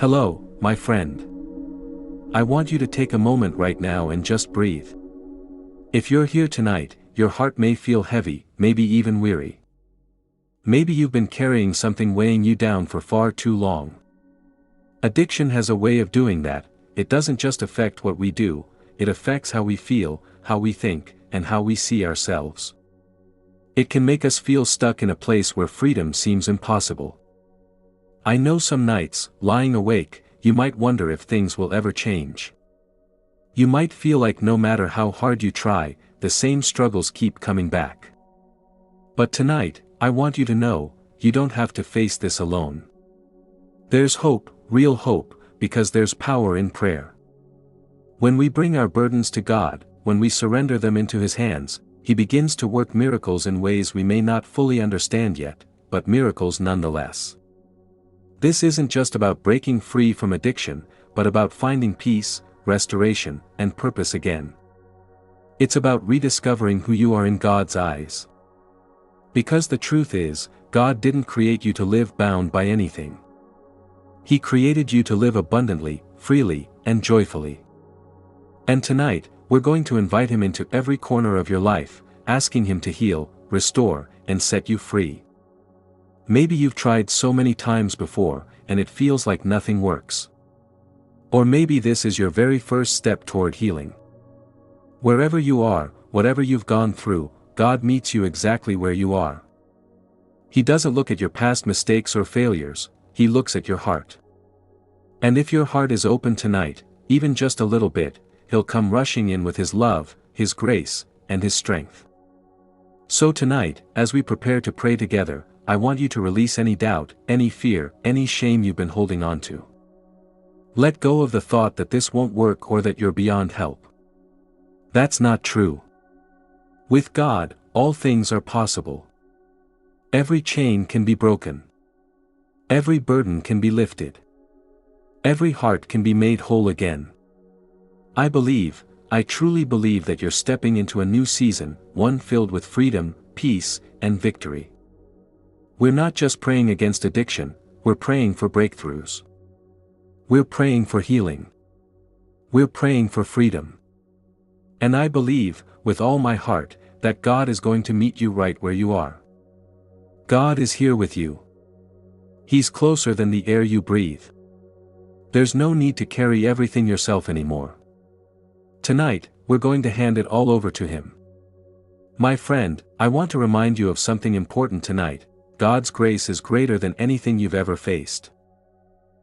Hello, my friend. I want you to take a moment right now and just breathe. If you're here tonight, your heart may feel heavy, maybe even weary. Maybe you've been carrying something weighing you down for far too long. Addiction has a way of doing that. It doesn't just affect what we do, it affects how we feel, how we think, and how we see ourselves. It can make us feel stuck in a place where freedom seems impossible. I know some nights, lying awake, you might wonder if things will ever change. You might feel like no matter how hard you try, the same struggles keep coming back. But tonight, I want you to know, you don't have to face this alone. There's hope, real hope, because there's power in prayer. When we bring our burdens to God, when we surrender them into His hands, He begins to work miracles in ways we may not fully understand yet, but miracles nonetheless. This isn't just about breaking free from addiction, but about finding peace, restoration, and purpose again. It's about rediscovering who you are in God's eyes. Because the truth is, God didn't create you to live bound by anything. He created you to live abundantly, freely, and joyfully. And tonight, we're going to invite Him into every corner of your life, asking Him to heal, restore, and set you free. Maybe you've tried so many times before, and it feels like nothing works. Or maybe this is your very first step toward healing. Wherever you are, whatever you've gone through, God meets you exactly where you are. He doesn't look at your past mistakes or failures, He looks at your heart. And if your heart is open tonight, even just a little bit, He'll come rushing in with His love, His grace, and His strength. So tonight, as we prepare to pray together, I want you to release any doubt, any fear, any shame you've been holding on to. Let go of the thought that this won't work or that you're beyond help. That's not true. With God, all things are possible. Every chain can be broken. Every burden can be lifted. Every heart can be made whole again. I truly believe that you're stepping into a new season, one filled with freedom, peace, and victory. We're not just praying against addiction, we're praying for breakthroughs. We're praying for healing. We're praying for freedom. And I believe, with all my heart, that God is going to meet you right where you are. God is here with you. He's closer than the air you breathe. There's no need to carry everything yourself anymore. Tonight, we're going to hand it all over to Him. My friend, I want to remind you of something important tonight. God's grace is greater than anything you've ever faced.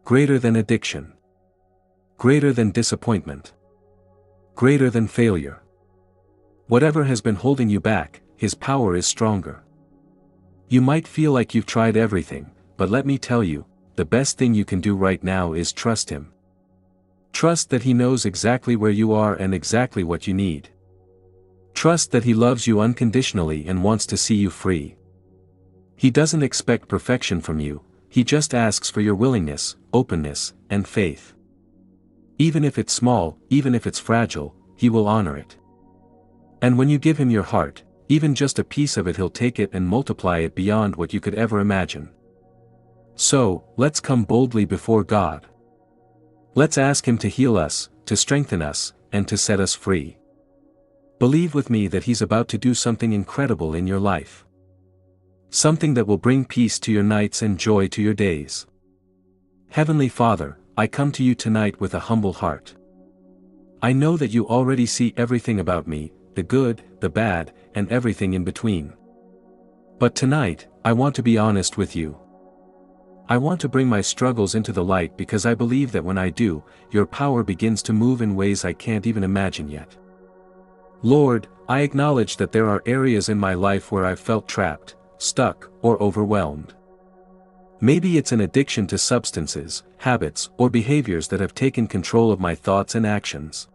Greater than addiction. Greater than disappointment. Greater than failure. Whatever has been holding you back, His power is stronger. You might feel like you've tried everything, but let me tell you, the best thing you can do right now is trust Him. Trust that He knows exactly where you are and exactly what you need. Trust that He loves you unconditionally and wants to see you free. He doesn't expect perfection from you, He just asks for your willingness, openness, and faith. Even if it's small, even if it's fragile, He will honor it. And when you give Him your heart, even just a piece of it, He'll take it and multiply it beyond what you could ever imagine. So, let's come boldly before God. Let's ask Him to heal us, to strengthen us, and to set us free. Believe with me that He's about to do something incredible in your life. Something that will bring peace to your nights and joy to your days. Heavenly Father, I come to you tonight with a humble heart. I know that you already see everything about me, the good, the bad, and everything in between. But tonight, I want to be honest with you. I want to bring my struggles into the light because I believe that when I do, your power begins to move in ways I can't even imagine yet. Lord, I acknowledge that there are areas in my life where I've felt trapped, stuck, or overwhelmed. Maybe it's an addiction to substances, habits, or behaviors that have taken control of my thoughts and actions.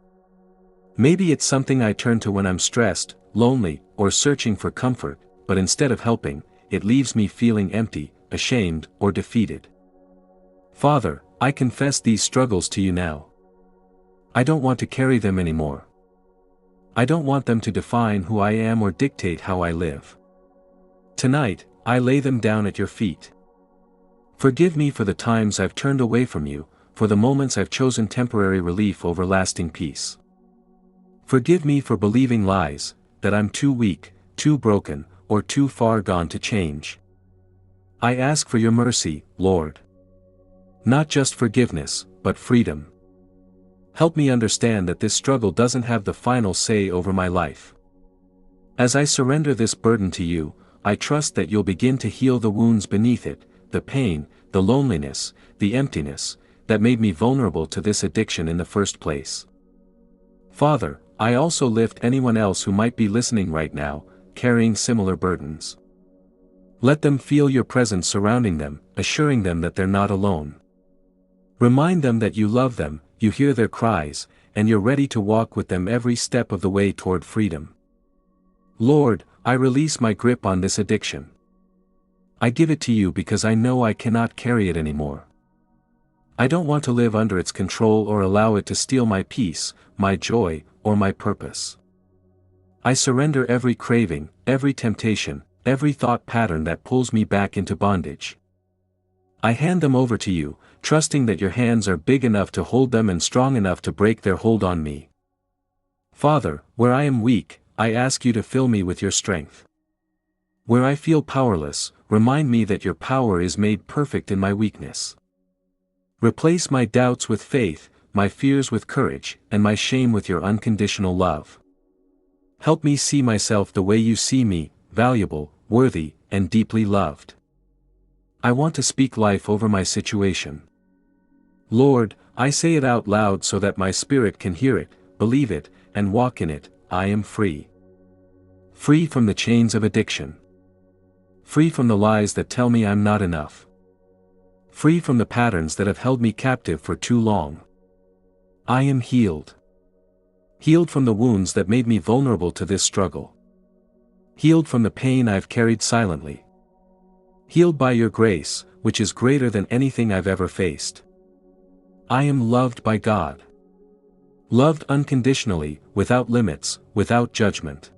Maybe it's something I turn to when I'm stressed, lonely, or searching for comfort, but instead of helping, it leaves me feeling empty, ashamed, or defeated. Father, I confess these struggles to you now. I don't want to carry them anymore. I don't want them to define who I am or dictate how I live. Tonight, I lay them down at your feet. Forgive me for the times I've turned away from you, for the moments I've chosen temporary relief over lasting peace. Forgive me for believing lies, that I'm too weak, too broken, or too far gone to change. I ask for your mercy, Lord. Not just forgiveness, but freedom. Help me understand that this struggle doesn't have the final say over my life. As I surrender this burden to you, I trust that you'll begin to heal the wounds beneath it, the pain, the loneliness, the emptiness, that made me vulnerable to this addiction in the first place. Father, I also lift anyone else who might be listening right now, carrying similar burdens. Let them feel your presence surrounding them, assuring them that they're not alone. Remind them that you love them, you hear their cries, and you're ready to walk with them every step of the way toward freedom. Lord, I release my grip on this addiction. I give it to you because I know I cannot carry it anymore. I don't want to live under its control or allow it to steal my peace, my joy, or my purpose. I surrender every craving, every temptation, every thought pattern that pulls me back into bondage. I hand them over to you, trusting that your hands are big enough to hold them and strong enough to break their hold on me. Father, where I am weak, I ask you to fill me with your strength. Where I feel powerless, remind me that your power is made perfect in my weakness. Replace my doubts with faith, my fears with courage, and my shame with your unconditional love. Help me see myself the way you see me, valuable, worthy, and deeply loved. I want to speak life over my situation. Lord, I say it out loud so that my spirit can hear it, believe it, and walk in it. I am free. Free from the chains of addiction. Free from the lies that tell me I'm not enough. Free from the patterns that have held me captive for too long. I am healed. Healed from the wounds that made me vulnerable to this struggle. Healed from the pain I've carried silently. Healed by your grace, which is greater than anything I've ever faced. I am loved by God. Loved unconditionally, without limits, without judgment.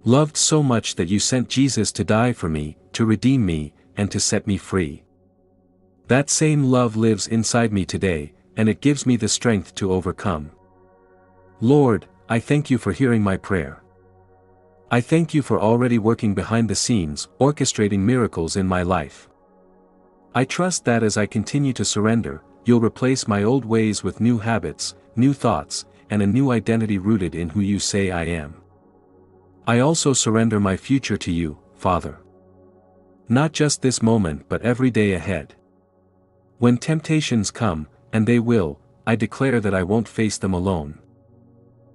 Loved so much that you sent Jesus to die for me, to redeem me, and to set me free. That same love lives inside me today, and it gives me the strength to overcome. Lord, I thank you for hearing my prayer. I thank you for already working behind the scenes, orchestrating miracles in my life. I trust that as I continue to surrender, you'll replace my old ways with new habits, new thoughts, and a new identity rooted in who you say I am. I also surrender my future to you, Father. Not just this moment but every day ahead. When temptations come, and they will, I declare that I won't face them alone.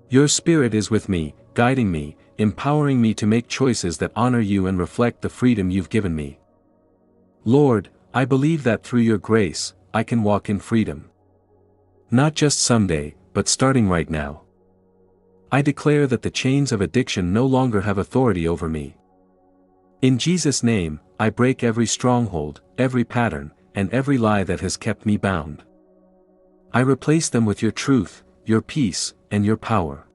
Your Spirit is with me, guiding me, empowering me to make choices that honor you and reflect the freedom you've given me. Lord, I believe that through your grace, I can walk in freedom. Not just someday, but starting right now. I declare that the chains of addiction no longer have authority over me. In Jesus' name, I break every stronghold, every pattern, and every lie that has kept me bound. I replace them with your truth, your peace, and your power.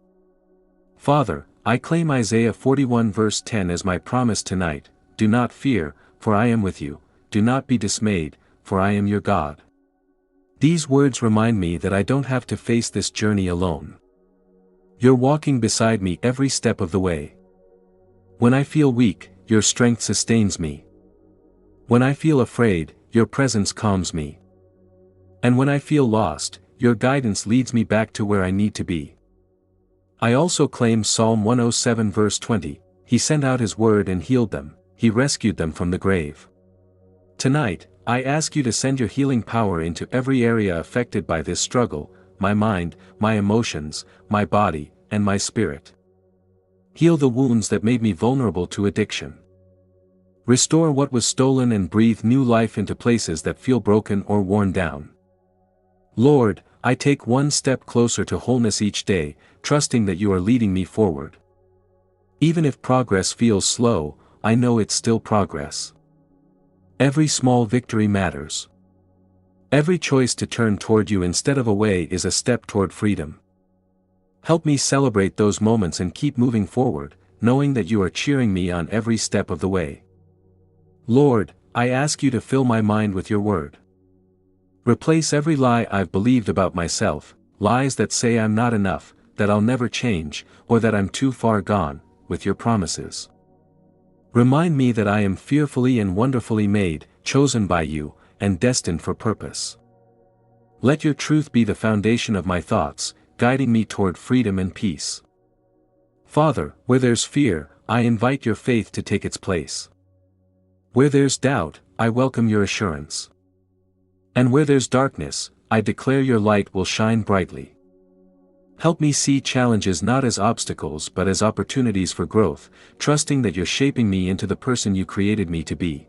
Father, I claim Isaiah 41 verse 10 as my promise tonight. Do not fear, for I am with you. Do not be dismayed, for I am your God. These words remind me that I don't have to face this journey alone. You're walking beside me every step of the way. When I feel weak, your strength sustains me. When I feel afraid, your presence calms me. And when I feel lost, your guidance leads me back to where I need to be. I also claim Psalm 107 verse 20, He sent out His word and healed them, He rescued them from the grave. Tonight, I ask you to send your healing power into every area affected by this struggle, my mind, my emotions, my body, and my spirit. Heal the wounds that made me vulnerable to addiction. Restore what was stolen and breathe new life into places that feel broken or worn down. Lord, I take one step closer to wholeness each day, trusting that you are leading me forward. Even if progress feels slow, I know it's still progress. Every small victory matters. Every choice to turn toward you instead of away is a step toward freedom. Help me celebrate those moments and keep moving forward, knowing that you are cheering me on every step of the way. Lord, I ask you to fill my mind with your word. Replace every lie I've believed about myself, lies that say I'm not enough, that I'll never change, or that I'm too far gone, with your promises. Remind me that I am fearfully and wonderfully made, chosen by you, and destined for purpose. Let your truth be the foundation of my thoughts, guiding me toward freedom and peace. Father, where there's fear, I invite your faith to take its place. Where there's doubt, I welcome your assurance. And where there's darkness, I declare your light will shine brightly. Help me see challenges not as obstacles but as opportunities for growth, trusting that you're shaping me into the person you created me to be.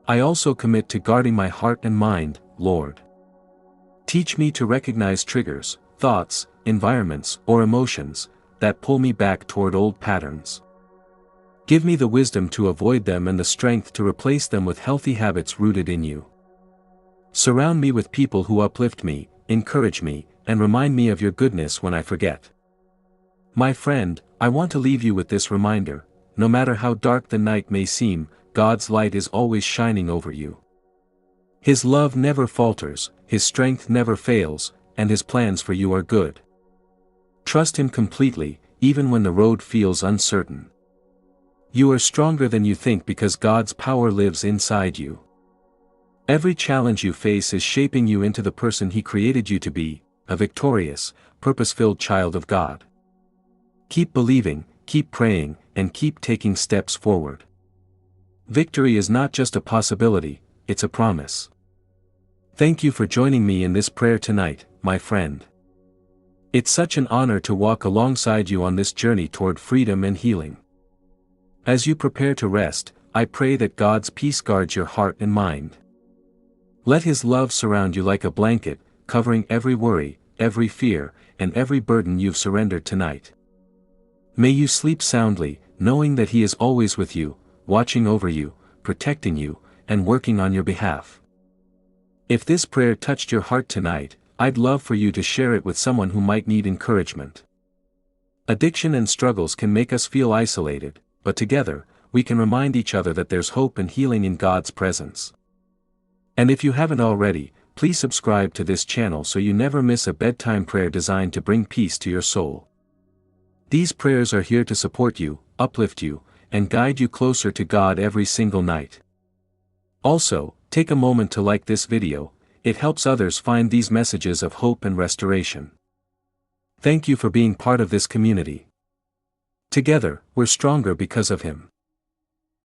I also commit to guarding my heart and mind, Lord. Teach me to recognize triggers, thoughts, environments, or emotions that pull me back toward old patterns. Give me the wisdom to avoid them and the strength to replace them with healthy habits rooted in you. Surround me with people who uplift me, encourage me, and remind me of your goodness when I forget. My friend, I want to leave you with this reminder: no matter how dark the night may seem, God's light is always shining over you. His love never falters, His strength never fails, and His plans for you are good. Trust Him completely, even when the road feels uncertain. You are stronger than you think because God's power lives inside you. Every challenge you face is shaping you into the person He created you to be, a victorious, purpose-filled child of God. Keep believing, keep praying, and keep taking steps forward. Victory is not just a possibility, it's a promise. Thank you for joining me in this prayer tonight, my friend. It's such an honor to walk alongside you on this journey toward freedom and healing. As you prepare to rest, I pray that God's peace guards your heart and mind. Let His love surround you like a blanket, covering every worry, every fear, and every burden you've surrendered tonight. May you sleep soundly, knowing that He is always with you, watching over you, protecting you, and working on your behalf. If this prayer touched your heart tonight, I'd love for you to share it with someone who might need encouragement. Addiction and struggles can make us feel isolated, but together, we can remind each other that there's hope and healing in God's presence. And if you haven't already, please subscribe to this channel so you never miss a bedtime prayer designed to bring peace to your soul. These prayers are here to support you, uplift you, and guide you closer to God every single night. Also, take a moment to like this video, it helps others find these messages of hope and restoration. Thank you for being part of this community. Together, we're stronger because of Him.